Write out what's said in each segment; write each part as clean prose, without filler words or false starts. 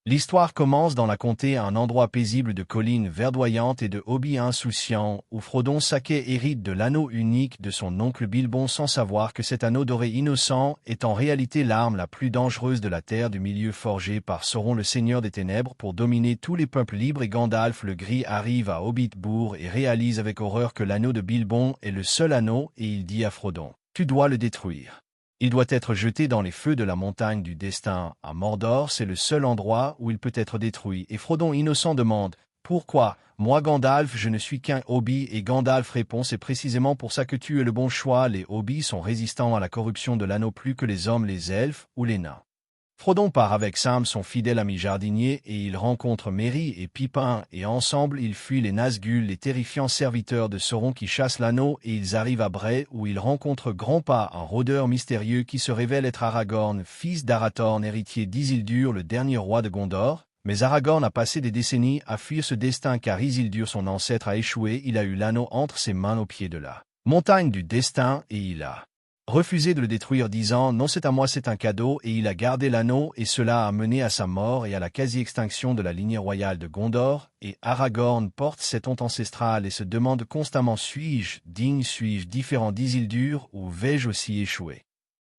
L'histoire commence dans la comté à un endroit paisible de collines verdoyantes et de hobbits insouciants, où Frodon Sacquet hérite de l'anneau unique de son oncle Bilbon sans savoir que cet anneau doré innocent est en réalité l'arme la plus dangereuse de la terre du milieu forgée par Sauron le Seigneur des Ténèbres pour dominer tous les peuples libres, et Gandalf le Gris arrive à Hobbitbourg et réalise avec horreur que l'anneau de Bilbon est le seul anneau, et il dit à Frodon: « Tu dois le détruire. Il doit être jeté dans les feux de la montagne du destin. À Mordor, c'est le seul endroit où il peut être détruit. » Et Frodon innocent demande: « Pourquoi? Moi Gandalf, je ne suis qu'un hobbit. » Et Gandalf répond: « C'est précisément pour ça que tu es le bon choix. Les hobbits sont résistants à la corruption de l'anneau plus que les hommes, les elfes ou les nains. » Frodon part avec Sam, son fidèle ami jardinier, et il rencontre Merry et Pippin, et ensemble ils fuient les Nazgûl, les terrifiants serviteurs de Sauron qui chassent l'anneau, et ils arrivent à Bray, où ils rencontrent Grandpa, un rôdeur mystérieux qui se révèle être Aragorn, fils d'Arathorn, héritier d'Isildur, le dernier roi de Gondor. Mais Aragorn a passé des décennies à fuir ce destin car Isildur, son ancêtre, a échoué. Il a eu l'anneau entre ses mains au pied de la montagne du destin, et il a refusé de le détruire, disant: « Non, c'est à moi, c'est un cadeau », et il a gardé l'anneau, et cela a mené à sa mort et à la quasi-extinction de la lignée royale de Gondor, et Aragorn porte cette honte ancestrale et se demande constamment: suis-je digne, suis-je différent d'Isildur, ou vais-je aussi échouer?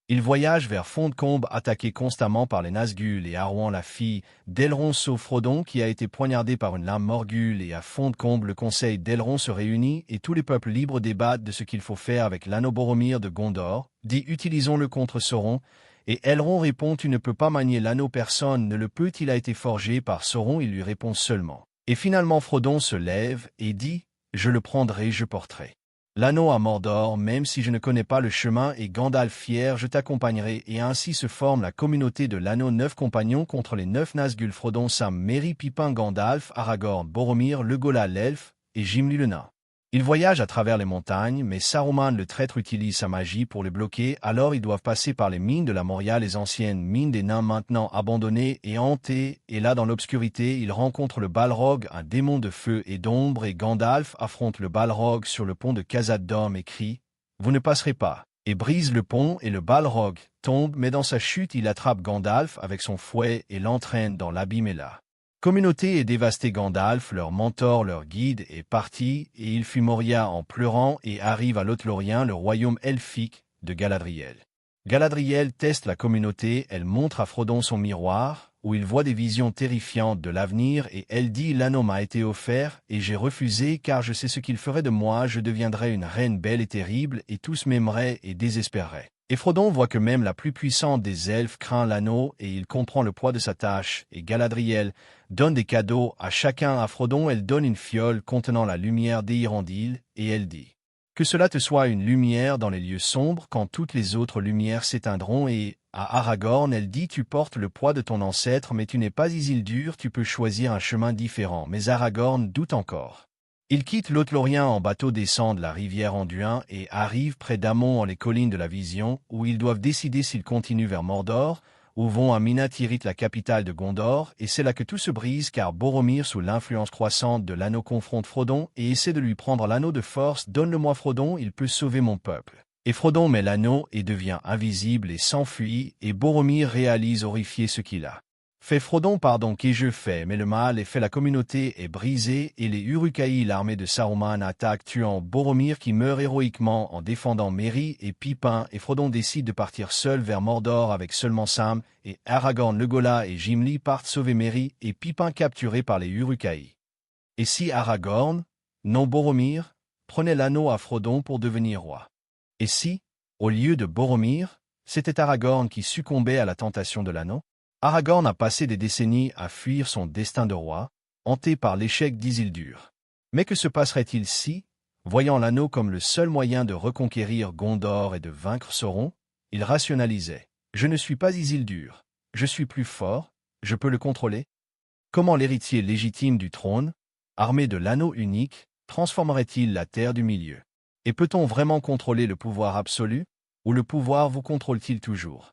Il voyage vers Fondcombe, attaqué constamment par les Nazgûl, et Arwen, la fille d'Elrond, sauve Frodon qui a été poignardé par une lame Morgul, et à Fondcombe le conseil d'Elrond se réunit et tous les peuples libres débattent de ce qu'il faut faire avec l'anneau Boromir de Gondor, dit: « Utilisons-le contre Sauron », et Elrond répond: « Tu ne peux pas manier l'anneau, personne ne le peut, il a été forgé par Sauron. » Il lui répond seulement. Et finalement Frodon se lève et dit: « Je le prendrai, je porterai l'anneau à Mordor, même si je ne connais pas le chemin. » Et Gandalf fier: « Je t'accompagnerai. » Et ainsi se forme la communauté de l'anneau, 9 compagnons contre les 9 Nazgûl: Frodon, Sam, Merry, Pippin, Gandalf, Aragorn, Boromir, Legolas l'elfe, et Gimli le nain. Ils voyagent à travers les montagnes, mais Saruman le traître utilise sa magie pour les bloquer, alors ils doivent passer par les mines de la Moria, les anciennes mines des nains maintenant abandonnées et hantées, et là dans l'obscurité ils rencontrent le Balrog, un démon de feu et d'ombre, et Gandalf affronte le Balrog sur le pont de Khazad-dûm et crie: « Vous ne passerez pas !» et brise le pont, et le Balrog tombe, mais dans sa chute il attrape Gandalf avec son fouet et l'entraîne dans l'abîme, et la communauté est dévastée. Gandalf, leur mentor, leur guide, est parti, et il fuit Moria en pleurant et arrive à Lothlórien, le royaume elfique de Galadriel. Galadriel teste la communauté, elle montre à Frodon son miroir, où il voit des visions terrifiantes de l'avenir, et elle dit: « L'anneau m'a été offert, et j'ai refusé, car je sais ce qu'il ferait de moi, je deviendrais une reine belle et terrible, et tous m'aimeraient et désespéreraient. » Et Frodon voit que même la plus puissante des elfes craint l'anneau, et il comprend le poids de sa tâche, et Galadriel donne des cadeaux à chacun. À Frodon, elle donne une fiole contenant la lumière d'Eärendil, et elle dit: « Que cela te soit une lumière dans les lieux sombres, quand toutes les autres lumières s'éteindront. » Et à Aragorn, elle dit: « Tu portes le poids de ton ancêtre, mais tu n'es pas Isildur, tu peux choisir un chemin différent. » Mais Aragorn doute encore. Il quitte Lothlórien en bateau, descendent la rivière Anduin et arrivent près d'Amon, les collines de la Vision, où ils doivent décider s'ils continuent vers Mordor, ou vont à Minas Tirith, la capitale de Gondor, et c'est là que tout se brise, car Boromir, sous l'influence croissante de l'anneau, confronte Frodon et essaie de lui prendre l'anneau de force. « Donne-le-moi, Frodon, il peut sauver mon peuple. » Et Frodon met l'anneau et devient invisible et s'enfuit, et Boromir réalise horrifié ce qu'il a fait. « Frodon, pardon, qu'ai-je fait? » Mais le mal est fait, la communauté est brisée, et les Uruk-hai, l'armée de Saruman, attaquent, tuant Boromir qui meurt héroïquement en défendant Merry et Pippin, et Frodon décide de partir seul vers Mordor avec seulement Sam, et Aragorn, Legolas et Gimli partent sauver Merry et Pippin capturés par les Uruk-hai. Et si Aragorn, non Boromir, prenait l'anneau à Frodon pour devenir roi? Et si, au lieu de Boromir, c'était Aragorn qui succombait à la tentation de l'anneau? Aragorn a passé des décennies à fuir son destin de roi, hanté par l'échec d'Isildur. Mais que se passerait-il si, voyant l'anneau comme le seul moyen de reconquérir Gondor et de vaincre Sauron, il rationalisait: « Je ne suis pas Isildur, je suis plus fort, je peux le contrôler ?» Comment l'héritier légitime du trône, armé de l'anneau unique, transformerait-il la terre du milieu? Et peut-on vraiment contrôler le pouvoir absolu, ou le pouvoir vous contrôle-t-il toujours?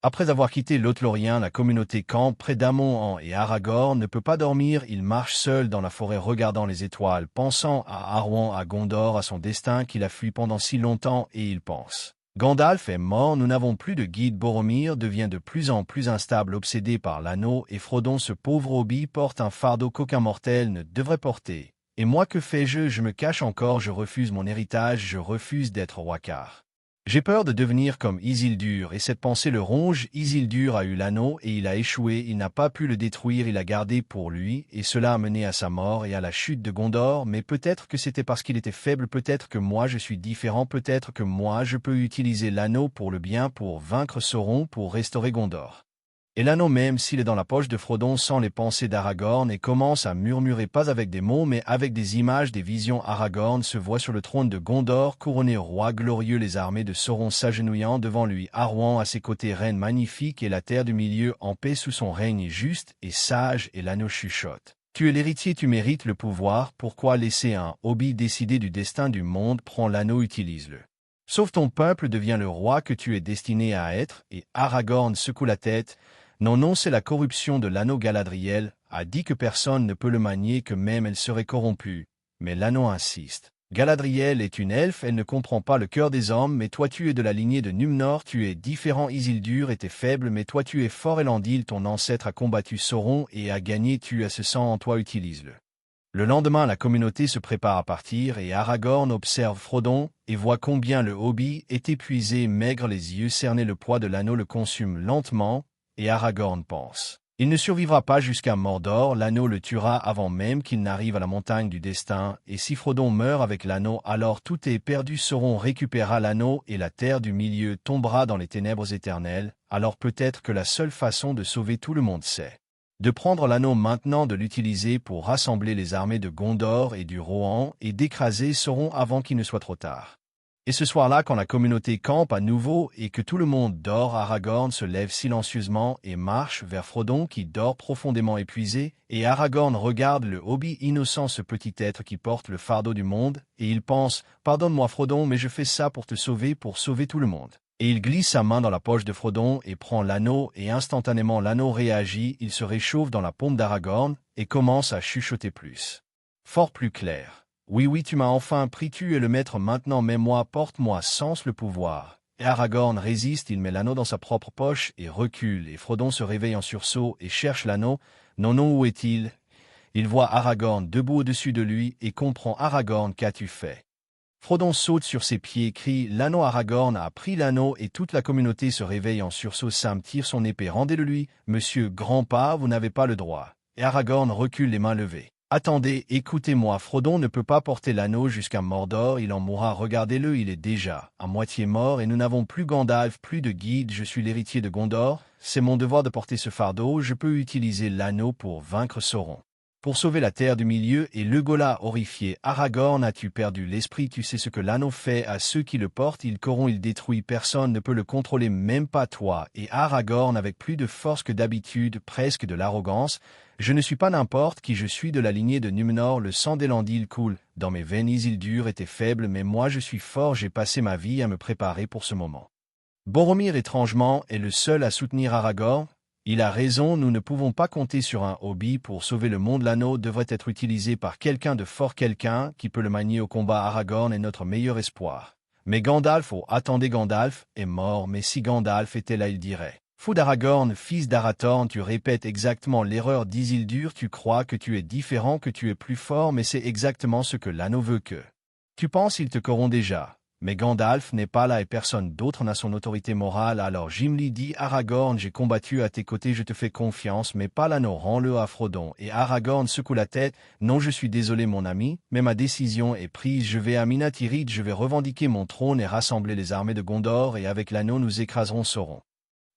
Après avoir quitté Lothlórien, la communauté campe près d'Amon, et Aragorn ne peut pas dormir. Il marche seul dans la forêt regardant les étoiles, pensant à Arwen, à Gondor, à son destin qu'il a fui pendant si longtemps, et il pense: Gandalf est mort, nous n'avons plus de guide. Boromir devient de plus en plus instable, obsédé par l'anneau, et Frodon, ce pauvre hobbit, porte un fardeau qu'aucun mortel ne devrait porter. Et moi, que fais-je? Je me cache encore, je refuse mon héritage, je refuse d'être roi car j'ai peur de devenir comme Isildur, et cette pensée le ronge. Isildur a eu l'anneau, et il a échoué, il n'a pas pu le détruire, il l'a gardé pour lui, et cela a mené à sa mort et à la chute de Gondor, mais peut-être que c'était parce qu'il était faible, peut-être que moi je suis différent, peut-être que moi je peux utiliser l'anneau pour le bien, pour vaincre Sauron, pour restaurer Gondor. Et l'anneau, même s'il est dans la poche de Frodon, sent les pensées d'Aragorn et commence à murmurer, pas avec des mots mais avec des images, des visions. Aragorn se voit sur le trône de Gondor, couronné roi glorieux, les armées de Sauron s'agenouillant devant lui, Arwen à ses côtés, reine magnifique, et la terre du milieu en paix sous son règne juste et sage, et l'anneau chuchote. Tu es l'héritier, tu mérites le pouvoir, pourquoi laisser un hobbit décider du destin du monde? Prends l'anneau, utilise-le. Sauve ton peuple, deviens le roi que tu es destiné à être, et Aragorn secoue la tête. Non, non, c'est la corruption de l'anneau. Galadriel a dit que personne ne peut le manier, que même elle serait corrompue. Mais l'anneau insiste. Galadriel est une elfe, elle ne comprend pas le cœur des hommes, mais toi tu es de la lignée de Numnor, tu es différent. Isildur était faible, mais toi tu es fort. Elendil, ton ancêtre, a combattu Sauron et a gagné, tu as ce sang en toi, utilise-le. Le lendemain, la communauté se prépare à partir, et Aragorn observe Frodon, et voit combien le hobbit est épuisé, maigre, les yeux cernés, le poids de l'anneau le consume lentement. Et Aragorn pense. Il ne survivra pas jusqu'à Mordor, l'anneau le tuera avant même qu'il n'arrive à la montagne du destin, et si Frodon meurt avec l'anneau, alors tout est perdu. Sauron récupérera l'anneau et la terre du milieu tombera dans les ténèbres éternelles, alors peut-être que la seule façon de sauver tout le monde c'est de prendre l'anneau maintenant, de l'utiliser pour rassembler les armées de Gondor et du Rohan et d'écraser Sauron avant qu'il ne soit trop tard. Et ce soir-là, quand la communauté campe à nouveau et que tout le monde dort, Aragorn se lève silencieusement et marche vers Frodon qui dort profondément épuisé, et Aragorn regarde le hobbit innocent, ce petit être qui porte le fardeau du monde, et il pense « Pardonne-moi Frodon, mais je fais ça pour te sauver, pour sauver tout le monde. » Et il glisse sa main dans la poche de Frodon et prend l'anneau, et instantanément l'anneau réagit, il se réchauffe dans la paume d'Aragorn et commence à chuchoter plus fort, plus clair. Oui, oui, tu m'as enfin pris, tu es le maître maintenant, mais moi, porte-moi sans le pouvoir. Et Aragorn résiste, il met l'anneau dans sa propre poche et recule, et Frodon se réveille en sursaut et cherche l'anneau. Non, non, où est-il? Il voit Aragorn debout au-dessus de lui et comprend. Aragorn, qu'as-tu fait? Frodon saute sur ses pieds, crie l'anneau. Aragorn a pris l'anneau et toute la communauté se réveille en sursaut. Sam tire son épée. Rendez-le lui, monsieur Grand-Pas, vous n'avez pas le droit. Et Aragorn recule, les mains levées. Attendez, écoutez-moi, Frodon ne peut pas porter l'anneau jusqu'à Mordor, il en mourra, regardez-le, il est déjà à moitié mort, et nous n'avons plus Gandalf, plus de guide, je suis l'héritier de Gondor, c'est mon devoir de porter ce fardeau, je peux utiliser l'anneau pour vaincre Sauron. Pour sauver la terre du milieu. Et Legolas, horrifié, Aragorn, as-tu perdu l'esprit? Tu sais ce que l'anneau fait à ceux qui le portent, il corrompt, il détruit, personne ne peut le contrôler, même pas toi. Et Aragorn, avec plus de force que d'habitude, presque de l'arrogance, je ne suis pas n'importe qui, je suis de la lignée de Numnor, le sang d'Elendil coule dans mes veines. Isildur était faible, mais moi je suis fort, j'ai passé ma vie à me préparer pour ce moment. Boromir, étrangement, est le seul à soutenir Aragorn. Il a raison, nous ne pouvons pas compter sur un hobbit pour sauver le monde. L'anneau devrait être utilisé par quelqu'un de fort, quelqu'un qui peut le manier au combat. Aragorn est notre meilleur espoir. Mais Gandalf, oh, attendez, Gandalf est mort, mais si Gandalf était là, il dirait. Fou d'Aragorn, fils d'Arathorn, tu répètes exactement l'erreur d'Isildur, tu crois que tu es différent, que tu es plus fort, mais c'est exactement ce que l'anneau veut que. Tu penses il te corrompt déjà. Mais Gandalf n'est pas là et personne d'autre n'a son autorité morale, alors Gimli dit Aragorn, j'ai combattu à tes côtés, je te fais confiance, mais pas l'anneau, rends-le à Frodon. Et Aragorn secoue la tête, non, je suis désolé mon ami, mais ma décision est prise, je vais à Minas Tirith, je vais revendiquer mon trône et rassembler les armées de Gondor, et avec l'anneau nous écraserons Sauron.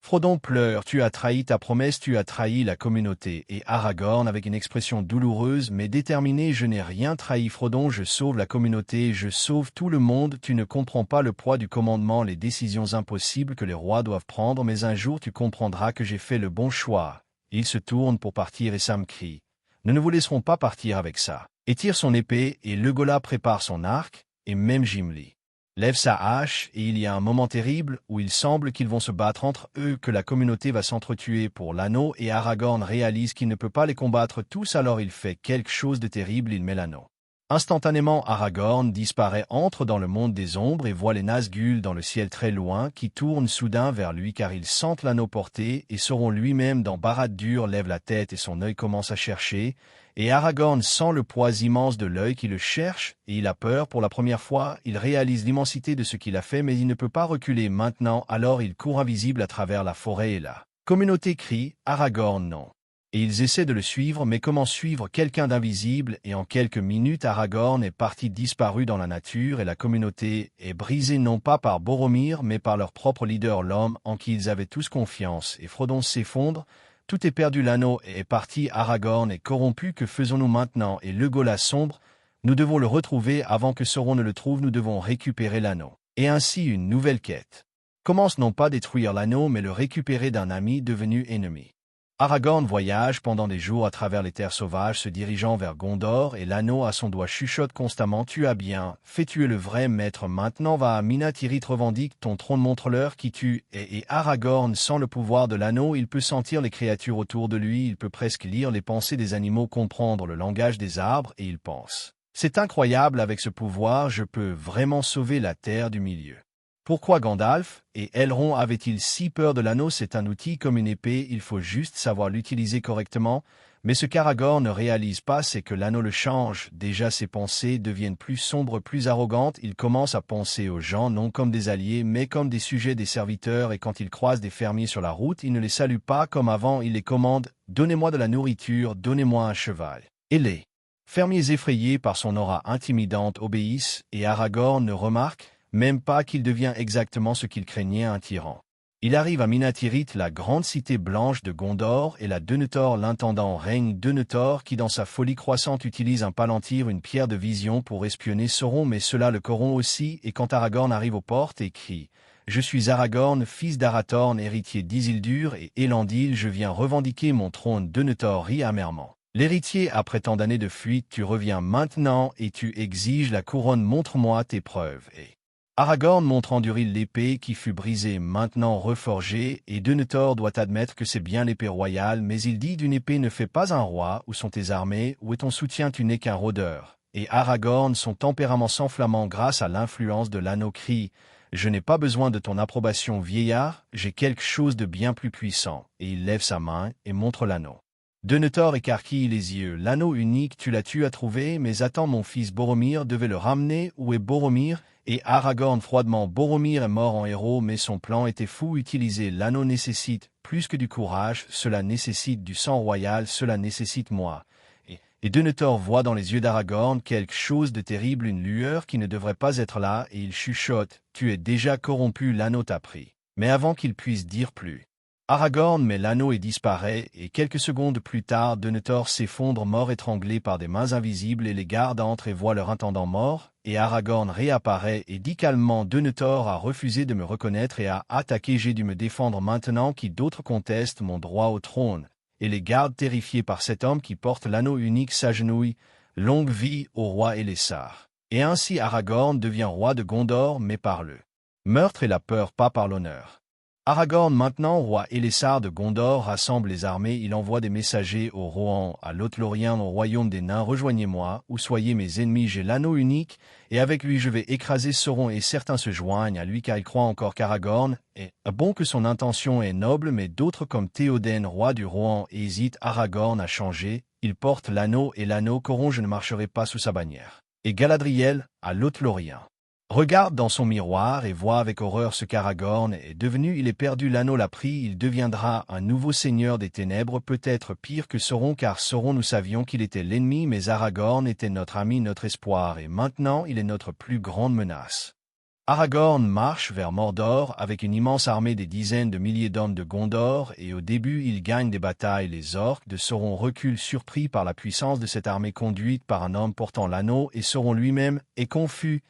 Frodon pleure, tu as trahi ta promesse, tu as trahi la communauté, et Aragorn avec une expression douloureuse mais déterminée, je n'ai rien trahi Frodon, je sauve la communauté, je sauve tout le monde, tu ne comprends pas le poids du commandement, les décisions impossibles que les rois doivent prendre, mais un jour tu comprendras que j'ai fait le bon choix. Il se tourne pour partir et Sam crie, nous ne vous laisserons pas partir avec ça, et tire son épée, et Legolas prépare son arc, et même Gimli lève sa hache, et il y a un moment terrible où il semble qu'ils vont se battre entre eux, que la communauté va s'entretuer pour l'anneau, et Aragorn réalise qu'il ne peut pas les combattre tous, alors il fait quelque chose de terrible, il met l'anneau Instantanément, Aragorn disparaît, entre dans le monde des ombres et voit les Nazgûl dans le ciel très loin qui tournent soudain vers lui car ils sentent l'anneau porté et Sauron lui-même dans Barad-dûr lève la tête et son œil commence à chercher et Aragorn sent le poids immense de l'œil qui le cherche et il a peur pour la première fois, il réalise l'immensité de ce qu'il a fait mais il ne peut pas reculer maintenant alors il court invisible à travers la forêt et la communauté crie « Aragorn non ». Et ils essaient de le suivre, mais comment suivre quelqu'un d'invisible, et en quelques minutes Aragorn est parti disparu dans la nature, et la communauté est brisée non pas par Boromir, mais par leur propre leader, l'homme en qui ils avaient tous confiance, et Frodon s'effondre, tout est perdu, l'anneau est parti, Aragorn est corrompu, que faisons-nous maintenant? Et Legolas sombre, nous devons le retrouver avant que Sauron ne le trouve, nous devons récupérer l'anneau. Et ainsi une nouvelle quête commence non pas détruire l'anneau, mais le récupérer d'un ami devenu ennemi. Aragorn voyage pendant des jours à travers les terres sauvages se dirigeant vers Gondor et l'anneau à son doigt chuchote constamment « Tu as bien fait tuer le vrai maître, maintenant va à Minas Tirith, revendique ton trône, montre-leur qui tu es » et Aragorn sent le pouvoir de l'anneau, il peut sentir les créatures autour de lui, il peut presque lire les pensées des animaux, comprendre le langage des arbres et il pense « C'est incroyable, avec ce pouvoir je peux vraiment sauver la terre du milieu ». Pourquoi Gandalf et Elrond avaient-ils si peur de l'anneau? C'est un outil comme une épée, il faut juste savoir l'utiliser correctement, mais ce qu'Aragorn ne réalise pas, c'est que l'anneau le change. Déjà ses pensées deviennent plus sombres, plus arrogantes, il commence à penser aux gens non comme des alliés, mais comme des sujets, des serviteurs, et quand il croise des fermiers sur la route, il ne les salue pas comme avant, il les commande « Donnez-moi de la nourriture, donnez-moi un cheval ». Et les fermiers effrayés par son aura intimidante obéissent, et Aragorn ne remarque même pas qu'il devient exactement ce qu'il craignait, un tyran. Il arrive à Minas Tirith, la grande cité blanche de Gondor, et la Denethor, l'intendant règne Denethor, qui dans sa folie croissante utilise un palantir, une pierre de vision pour espionner Sauron, mais cela le corrompt aussi, et quand Aragorn arrive aux portes et crie « Je suis Aragorn, fils d'Arathorn, héritier d'Isildur et Elendil, je viens revendiquer mon trône », Denethor rit amèrement. L'héritier, après tant d'années de fuite, tu reviens maintenant et tu exiges la couronne, montre-moi tes preuves. Et Aragorn montre Andúril l'épée qui fut brisée, maintenant reforgée, et Denethor doit admettre que c'est bien l'épée royale, mais il dit d'une épée ne fait pas un roi, où sont tes armées, où est ton soutien, tu n'es qu'un rôdeur. Et Aragorn, son tempérament s'enflammant grâce à l'influence de l'anneau, crie « Je n'ai pas besoin de ton approbation, vieillard, j'ai quelque chose de bien plus puissant. » Et il lève sa main et montre l'anneau. Denethor écarquille les yeux. L'anneau unique, tu l'as trouvé, mais attends, mon fils Boromir devait le ramener. Où est Boromir? Et Aragorn froidement, Boromir est mort en héros, mais son plan était fou. Utiliser l'anneau nécessite plus que du courage, cela nécessite du sang royal, cela nécessite moi. Et Denethor voit dans les yeux d'Aragorn quelque chose de terrible, une lueur qui ne devrait pas être là, et il chuchote, tu es déjà corrompu, l'anneau t'a pris. Mais avant qu'il puisse dire plus, Aragorn met l'anneau et disparaît, et quelques secondes plus tard, Denethor s'effondre mort étranglé par des mains invisibles et les gardes entrent et voient leur intendant mort, et Aragorn réapparaît et dit calmement « Denethor a refusé de me reconnaître et a attaqué, j'ai dû me défendre maintenant qui d'autres contestent mon droit au trône. » Et les gardes terrifiés par cet homme qui porte l'anneau unique s'agenouillent, longue vie au roi Elessar. Et ainsi Aragorn devient roi de Gondor, mais par le meurtre et la peur, pas par l'honneur. Aragorn, maintenant roi Elessar de Gondor, rassemble les armées, il envoie des messagers au Rohan, à Lothlórien, au royaume des nains, rejoignez-moi, ou soyez mes ennemis, j'ai l'anneau unique, et avec lui je vais écraser Sauron, et certains se joignent à lui car ils croient encore qu'Aragorn est bon, que son intention est noble, mais d'autres comme Théoden, roi du Rohan, hésitent. Aragorn a changé, il porte l'anneau et l'anneau corrompt, je ne marcherai pas sous sa bannière. Et Galadriel, à Lothlórien, regarde dans son miroir et voit avec horreur ce qu'Aragorn est devenu, il est perdu, l'anneau l'a pris, il deviendra un nouveau seigneur des ténèbres, peut-être pire que Sauron, car Sauron nous savions qu'il était l'ennemi, mais Aragorn était notre ami, notre espoir, et maintenant il est notre plus grande menace. Aragorn marche vers Mordor avec une immense armée des dizaines de milliers d'hommes de Gondor, et au début il gagne des batailles, les orques de Sauron reculent surpris par la puissance de cette armée conduite par un homme portant l'anneau, et Sauron lui-même est confus.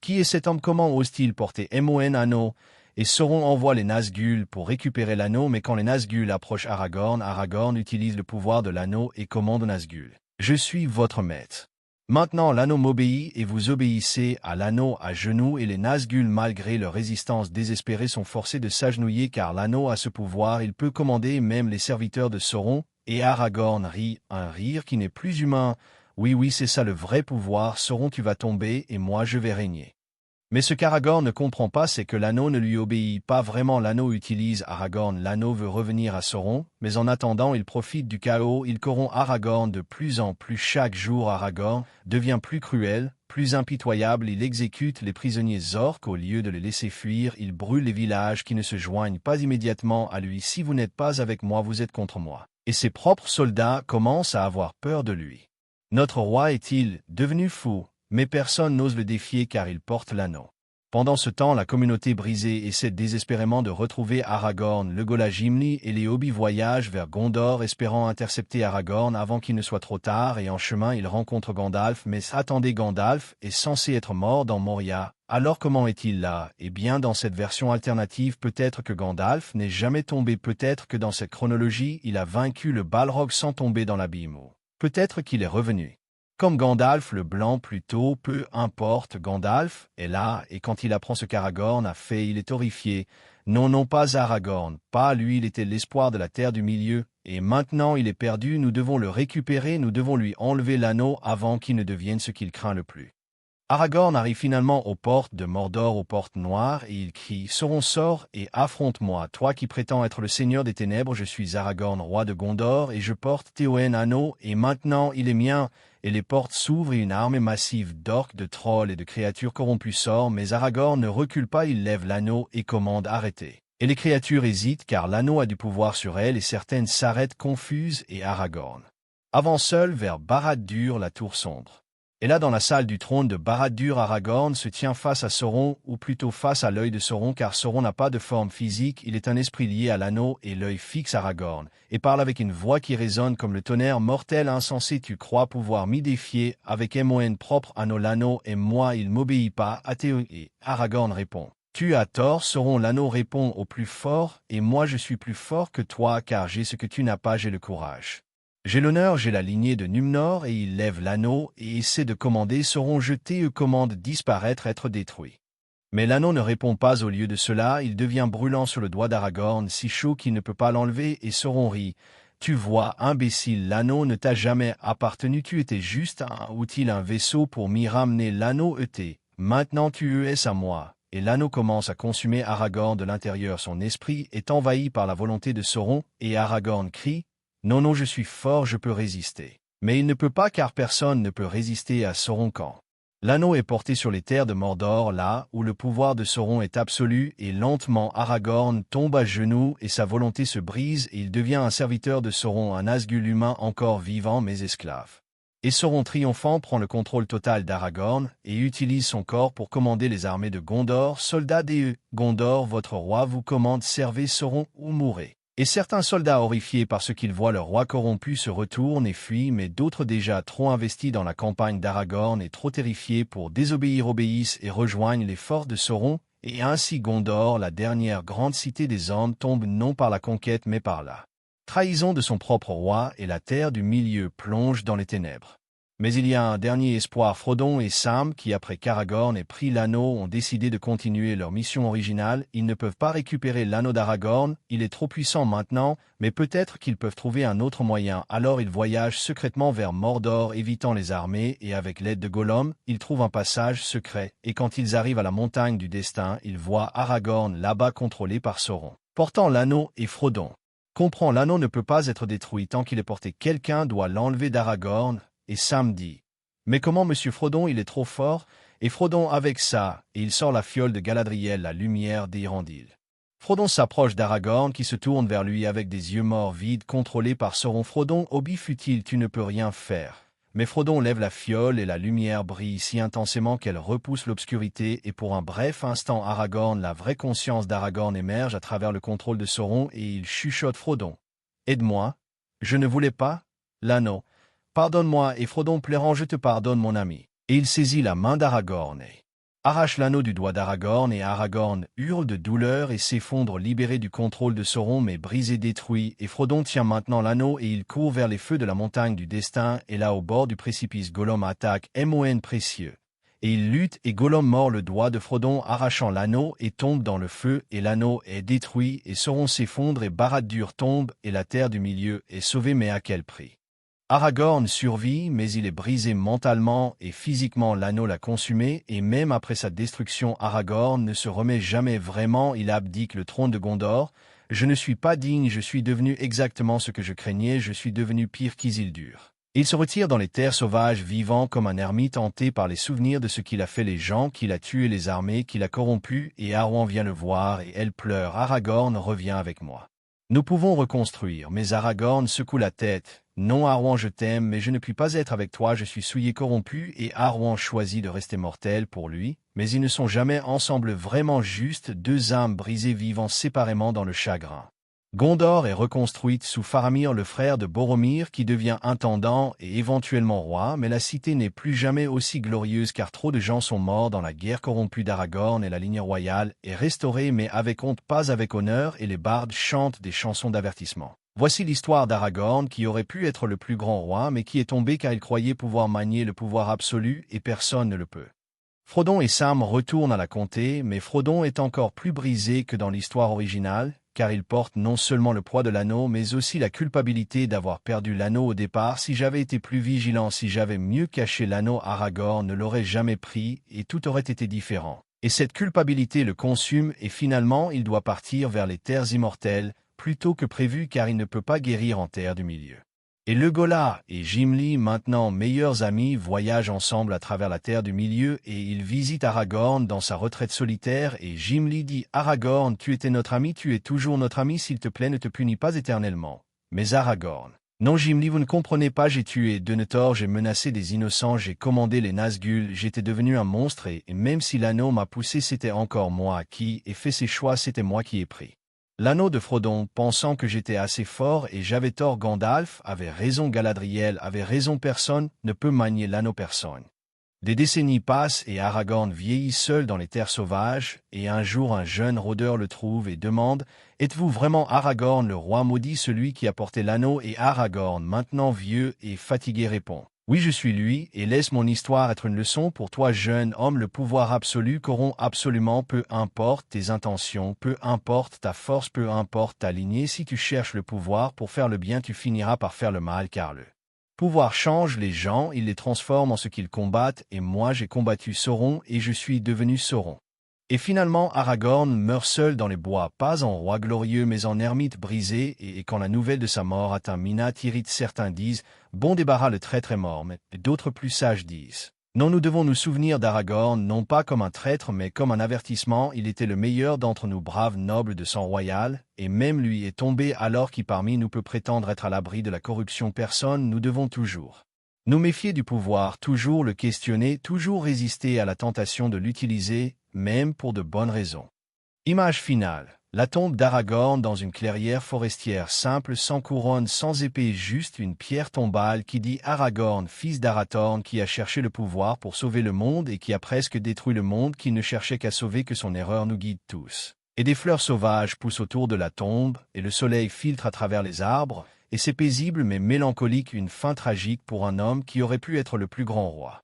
Qui est cet homme? Comment ose-t-il porter Mon anneau? Et Sauron envoie les Nazgûl pour récupérer l'anneau, mais quand les Nazgûl approchent Aragorn, Aragorn utilise le pouvoir de l'anneau et commande aux Nazgûl. Je suis votre maître. Maintenant l'anneau m'obéit et vous obéissez à l'anneau à genoux, et les Nazgûl, malgré leur résistance désespérée, sont forcés de s'agenouiller car l'anneau a ce pouvoir, il peut commander même les serviteurs de Sauron, et Aragorn rit, un rire qui n'est plus humain. Oui, oui, c'est ça le vrai pouvoir, Sauron tu vas tomber et moi je vais régner. Mais ce qu'Aragorn ne comprend pas, c'est que l'anneau ne lui obéit pas vraiment. L'anneau utilise Aragorn, l'anneau veut revenir à Sauron, mais en attendant il profite du chaos, il corrompt Aragorn de plus en plus. Chaque jour Aragorn devient plus cruel, plus impitoyable, il exécute les prisonniers orques au lieu de les laisser fuir, il brûle les villages qui ne se joignent pas immédiatement à lui. Si vous n'êtes pas avec moi, vous êtes contre moi. Et ses propres soldats commencent à avoir peur de lui. Notre roi est-il devenu fou? Mais personne n'ose le défier car il porte l'anneau. Pendant ce temps, la communauté brisée essaie désespérément de retrouver Aragorn. Le Gola Gimli et les Hobbits voyagent vers Gondor espérant intercepter Aragorn avant qu'il ne soit trop tard et en chemin ils rencontrent Gandalf. Mais attendez, Gandalf est censé être mort dans Moria. Alors comment est-il là? Eh bien dans cette version alternative peut-être que Gandalf n'est jamais tombé, peut-être que dans cette chronologie il a vaincu le Balrog sans tomber dans l'abîme. Peut-être qu'il est revenu. Comme Gandalf le Blanc plus tôt, peu importe, Gandalf est là, et quand il apprend ce qu'Aragorn a fait, il est horrifié. Non, non, pas Aragorn, pas lui, il était l'espoir de la Terre du Milieu, et maintenant il est perdu, nous devons le récupérer, nous devons lui enlever l'anneau avant qu'il ne devienne ce qu'il craint le plus. Aragorn arrive finalement aux portes de Mordor, aux portes noires, et il crie « Sauron, sors et affronte-moi, toi qui prétends être le seigneur des ténèbres, je suis Aragorn, roi de Gondor, et je porte Théoden anneau, et maintenant il est mien !» Et les portes s'ouvrent et une armée massive d'orques, de trolls et de créatures corrompues sort, mais Aragorn ne recule pas, il lève l'anneau et commande « Arrêtez !» Et les créatures hésitent car l'anneau a du pouvoir sur elles et certaines s'arrêtent confuses et Aragorn avance seul vers Barad-dûr, la tour sombre. Et là, dans la salle du trône de Barad-dûr, Aragorn se tient face à Sauron, ou plutôt face à l'œil de Sauron, car Sauron n'a pas de forme physique, il est un esprit lié à l'anneau, et l'œil fixe Aragorn, et parle avec une voix qui résonne comme le tonnerre. Mortel insensé, tu crois pouvoir m'y défier, avec mon propre anneau, l'anneau et moi, il m'obéit pas, à tes... Et Aragorn répond. Tu as tort, Sauron, l'anneau répond au plus fort, et moi je suis plus fort que toi, car j'ai ce que tu n'as pas, j'ai le courage. J'ai l'honneur, j'ai la lignée de Numnor, et il lève l'anneau et essaie de commander Sauron jeté commande disparaître, être détruit. Mais l'anneau ne répond pas, au lieu de cela, il devient brûlant sur le doigt d'Aragorn, si chaud qu'il ne peut pas l'enlever, et Sauron rit. Tu vois, imbécile, l'anneau ne t'a jamais appartenu, tu étais juste un outil, un vaisseau pour m'y ramener, l'anneau était. Maintenant tu es à moi. Et l'anneau commence à consumer Aragorn de l'intérieur, son esprit est envahi par la volonté de Sauron, et Aragorn crie. Non, non, je suis fort, je peux résister. Mais il ne peut pas car personne ne peut résister à Sauron quand l'anneau est porté sur les terres de Mordor, là où le pouvoir de Sauron est absolu, et lentement Aragorn tombe à genoux et sa volonté se brise et il devient un serviteur de Sauron, un Nazgûl humain encore vivant mais esclave. Et Sauron triomphant prend le contrôle total d'Aragorn et utilise son corps pour commander les armées de Gondor. Soldats des Gondor, votre roi vous commande, servez Sauron ou mourrez. Et certains soldats horrifiés par ce qu'ils voient leur roi corrompu se retournent et fuient, mais d'autres déjà trop investis dans la campagne d'Aragorn et trop terrifiés pour désobéir obéissent et rejoignent les forces de Sauron, et ainsi Gondor, la dernière grande cité des hommes, tombe non par la conquête mais par la trahison de son propre roi, et la terre du milieu plonge dans les ténèbres. Mais il y a un dernier espoir, Frodon et Sam, qui après qu'Aragorn ait pris l'anneau ont décidé de continuer leur mission originale. Ils ne peuvent pas récupérer l'anneau d'Aragorn, il est trop puissant maintenant, mais peut-être qu'ils peuvent trouver un autre moyen. Alors ils voyagent secrètement vers Mordor, évitant les armées, et avec l'aide de Gollum, ils trouvent un passage secret, et quand ils arrivent à la montagne du destin, ils voient Aragorn là-bas contrôlé par Sauron, portant l'anneau, et Frodon comprend l'anneau ne peut pas être détruit tant qu'il est porté, quelqu'un doit l'enlever d'Aragorn. Et Sam dit « Mais comment, monsieur Frodon, il est trop fort ?» Et Frodon avec ça, et il sort la fiole de Galadriel, la lumière d'Irandil. Frodon s'approche d'Aragorn qui se tourne vers lui avec des yeux morts vides contrôlés par Sauron. Frodon, Obi fut-il, tu ne peux rien faire. Mais Frodon lève la fiole et la lumière brille si intensément qu'elle repousse l'obscurité et pour un bref instant Aragorn, la vraie conscience d'Aragorn émerge à travers le contrôle de Sauron et il chuchote Frodon. « Aide-moi, je ne voulais pas l'anneau. Pardonne-moi, et Frodon pleurant, je te pardonne mon ami. » Et il saisit la main d'Aragorn et arrache l'anneau du doigt d'Aragorn, et Aragorn hurle de douleur et s'effondre libéré du contrôle de Sauron mais brisé, détruit, et Frodon tient maintenant l'anneau et il court vers les feux de la montagne du destin, et là au bord du précipice Gollum attaque Mon précieux. Et il lutte et Gollum mord le doigt de Frodon arrachant l'anneau et tombe dans le feu, et l'anneau est détruit, et Sauron s'effondre et Barad-dûr tombe, et la terre du milieu est sauvée, mais à quel prix? Aragorn survit, mais il est brisé mentalement et physiquement. L'anneau l'a consumé, et même après sa destruction, Aragorn ne se remet jamais vraiment. Il abdique le trône de Gondor. Je ne suis pas digne, je suis devenu exactement ce que je craignais, je suis devenu pire qu'Isildur. Il se retire dans les terres sauvages, vivant comme un ermite hanté par les souvenirs de ce qu'il a fait, les gens qu'il a tués, les armées qu'il a corrompues, et Arwen vient le voir et elle pleure. Aragorn revient avec moi. Nous pouvons reconstruire, mais Aragorn secoue la tête. Non, Arwen, je t'aime, mais je ne puis pas être avec toi, je suis souillé, corrompu, et Arwen choisit de rester mortel pour lui, mais ils ne sont jamais ensemble, vraiment juste deux âmes brisées vivant séparément dans le chagrin. Gondor est reconstruite sous Faramir, le frère de Boromir, qui devient intendant et éventuellement roi, mais la cité n'est plus jamais aussi glorieuse car trop de gens sont morts dans la guerre corrompue d'Aragorn, et la ligne royale est restaurée mais avec honte, pas avec honneur, et les bardes chantent des chansons d'avertissement. Voici l'histoire d'Aragorn qui aurait pu être le plus grand roi mais qui est tombé car il croyait pouvoir manier le pouvoir absolu et personne ne le peut. Frodon et Sam retournent à la comté, mais Frodon est encore plus brisé que dans l'histoire originale, car il porte non seulement le poids de l'anneau mais aussi la culpabilité d'avoir perdu l'anneau au départ. Si j'avais été plus vigilant, si j'avais mieux caché l'anneau, Aragorn ne l'aurait jamais pris et tout aurait été différent. Et cette culpabilité le consume et finalement il doit partir vers les terres immortelles, plutôt que prévu car il ne peut pas guérir en terre du milieu. Et Legolas et Gimli, maintenant meilleurs amis, voyagent ensemble à travers la terre du milieu et ils visitent Aragorn dans sa retraite solitaire et Gimli dit « Aragorn, tu étais notre ami, tu es toujours notre ami, s'il te plaît ne te punis pas éternellement. » Mais Aragorn, « Non Gimli, vous ne comprenez pas, j'ai tué Denethor, j'ai menacé des innocents, j'ai commandé les Nazgûl, j'étais devenu un monstre et même si l'anneau m'a poussé, c'était encore moi qui ai fait ces choix, c'était moi qui ai pris. » L'anneau de Frodon, pensant que j'étais assez fort et j'avais tort. Gandalf avait raison, Galadriel avait raison, personne ne peut manier l'anneau, personne. Des décennies passent et Aragorn vieillit seul dans les terres sauvages, et un jour un jeune rôdeur le trouve et demande « Êtes-vous vraiment Aragorn, le roi maudit, celui qui a porté l'anneau ?» Et Aragorn, maintenant vieux et fatigué, répond « Oui, je suis lui, et laisse mon histoire être une leçon pour toi, jeune homme. Le pouvoir absolu corrompt absolument, peu importe tes intentions, peu importe ta force, peu importe ta lignée. Si tu cherches le pouvoir pour faire le bien, tu finiras par faire le mal, car le pouvoir change les gens, il les transforme en ce qu'ils combattent, et moi j'ai combattu Sauron et je suis devenu Sauron. » Et finalement Aragorn meurt seul dans les bois, pas en roi glorieux mais en ermite brisé, et quand la nouvelle de sa mort atteint Minas Tirith, certains disent « Bon débarras, le traître est mort », mais d'autres plus sages disent « Non, nous devons nous souvenir d'Aragorn, non pas comme un traître mais comme un avertissement, il était le meilleur d'entre nous, brave noble de sang royal, et même lui est tombé, alors qui parmi nous peut prétendre être à l'abri de la corruption? Personne. Nous devons toujours nous méfier du pouvoir, toujours le questionner, toujours résister à la tentation de l'utiliser, même pour de bonnes raisons. Image finale. La tombe d'Aragorn dans une clairière forestière simple, sans couronne, sans épée, juste une pierre tombale qui dit Aragorn, fils d'Arathorn, qui a cherché le pouvoir pour sauver le monde et qui a presque détruit le monde, qui ne cherchait qu'à sauver, que son erreur nous guide tous. Et des fleurs sauvages poussent autour de la tombe, et le soleil filtre à travers les arbres, et c'est paisible mais mélancolique, une fin tragique pour un homme qui aurait pu être le plus grand roi.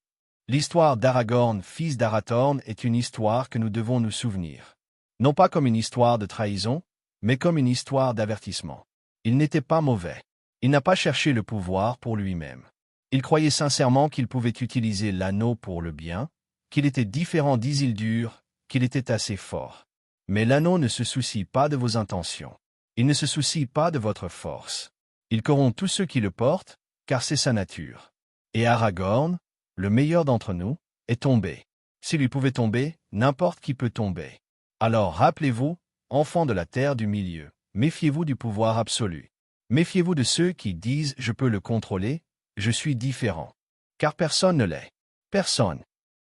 L'histoire d'Aragorn, fils d'Arathorn, est une histoire que nous devons nous souvenir. Non pas comme une histoire de trahison, mais comme une histoire d'avertissement. Il n'était pas mauvais. Il n'a pas cherché le pouvoir pour lui-même. Il croyait sincèrement qu'il pouvait utiliser l'anneau pour le bien, qu'il était différent d'Isildur, qu'il était assez fort. Mais l'anneau ne se soucie pas de vos intentions. Il ne se soucie pas de votre force. Il corrompt tous ceux qui le portent, car c'est sa nature. Et Aragorn, le meilleur d'entre nous, est tombé. S'il lui pouvait tomber, n'importe qui peut tomber. Alors rappelez-vous, enfants de la terre du milieu, méfiez-vous du pouvoir absolu. Méfiez-vous de ceux qui disent « je peux le contrôler, je suis différent ». Car personne ne l'est. Personne.